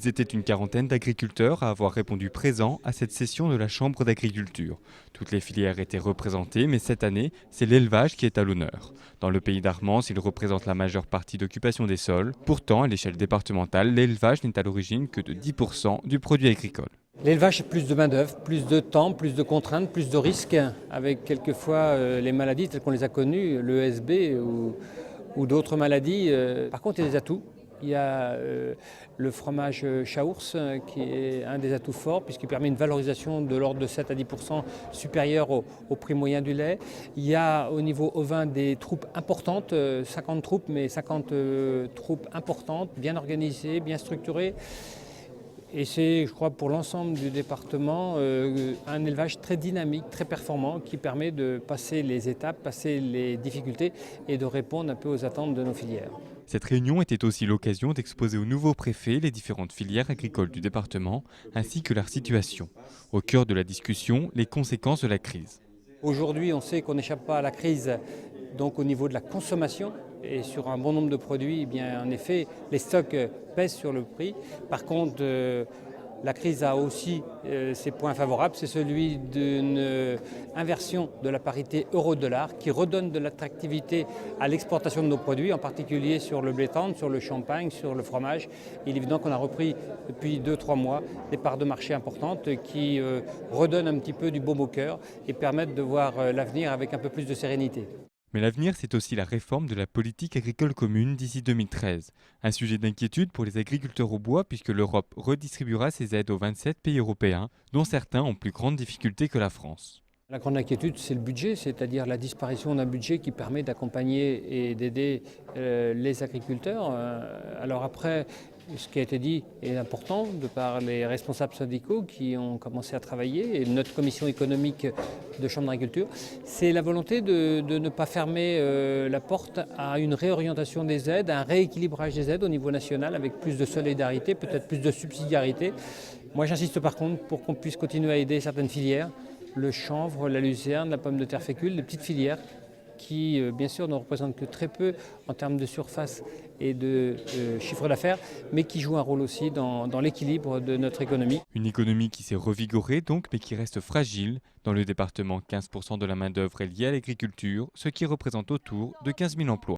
Ils étaient une quarantaine d'agriculteurs à avoir répondu présent à cette session de la Chambre d'agriculture. Toutes les filières étaient représentées, mais cette année, c'est l'élevage qui est à l'honneur. Dans le pays d'Armance, il représente la majeure partie d'occupation des sols. Pourtant, à l'échelle départementale, l'élevage n'est à l'origine que de 10% du produit agricole. L'élevage, c'est plus de main-d'œuvre, plus de temps, plus de contraintes, plus de risques, avec quelquefois les maladies telles qu'on les a connues, le SB ou d'autres maladies. Par contre, il y a des atouts. Il y a le fromage Chaours qui est un des atouts forts puisqu'il permet une valorisation de l'ordre de 7 à 10% supérieure au prix moyen du lait. Il y a au niveau ovin des troupes importantes, 50 troupes, mais 50 troupes importantes, bien organisées, bien structurées. Et c'est, je crois, pour l'ensemble du département, un élevage très dynamique, très performant, qui permet de passer les étapes, passer les difficultés et de répondre un peu aux attentes de nos filières. Cette réunion était aussi l'occasion d'exposer au nouveau préfet les différentes filières agricoles du département, ainsi que leur situation. Au cœur de la discussion, les conséquences de la crise. Aujourd'hui, on sait qu'on n'échappe pas à la crise donc au niveau de la consommation et sur un bon nombre de produits, eh bien, en effet, les stocks pèsent sur le prix. Par contre, la crise a aussi ses points favorables, c'est celui d'une inversion de la parité euro-dollar qui redonne de l'attractivité à l'exportation de nos produits, en particulier sur le blé tendre, sur le champagne, sur le fromage. Il est évident qu'on a repris depuis 2-3 mois des parts de marché importantes qui redonnent un petit peu du baume au cœur et permettent de voir l'avenir avec un peu plus de sérénité. Mais l'avenir, c'est aussi la réforme de la politique agricole commune d'ici 2013. Un sujet d'inquiétude pour les agriculteurs au bois puisque l'Europe redistribuera ses aides aux 27 pays européens, dont certains ont plus grandes difficultés que la France. La grande inquiétude, c'est le budget, c'est-à-dire la disparition d'un budget qui permet d'accompagner et d'aider les agriculteurs. Alors après, ce qui a été dit est important de par les responsables syndicaux qui ont commencé à travailler et notre commission économique de Chambre d'agriculture. C'est la volonté de ne pas fermer la porte à une réorientation des aides, à un rééquilibrage des aides au niveau national avec plus de solidarité, peut-être plus de subsidiarité. Moi, j'insiste par contre pour qu'on puisse continuer à aider certaines filières. Le chanvre, la lucerne, la pomme de terre fécule, les petites filières qui, bien sûr, ne représentent que très peu en termes de surface et de chiffre d'affaires, mais qui jouent un rôle aussi dans l'équilibre de notre économie. Une économie qui s'est revigorée donc, mais qui reste fragile. Dans le département, 15% de la main-d'œuvre est liée à l'agriculture, ce qui représente autour de 15 000 emplois.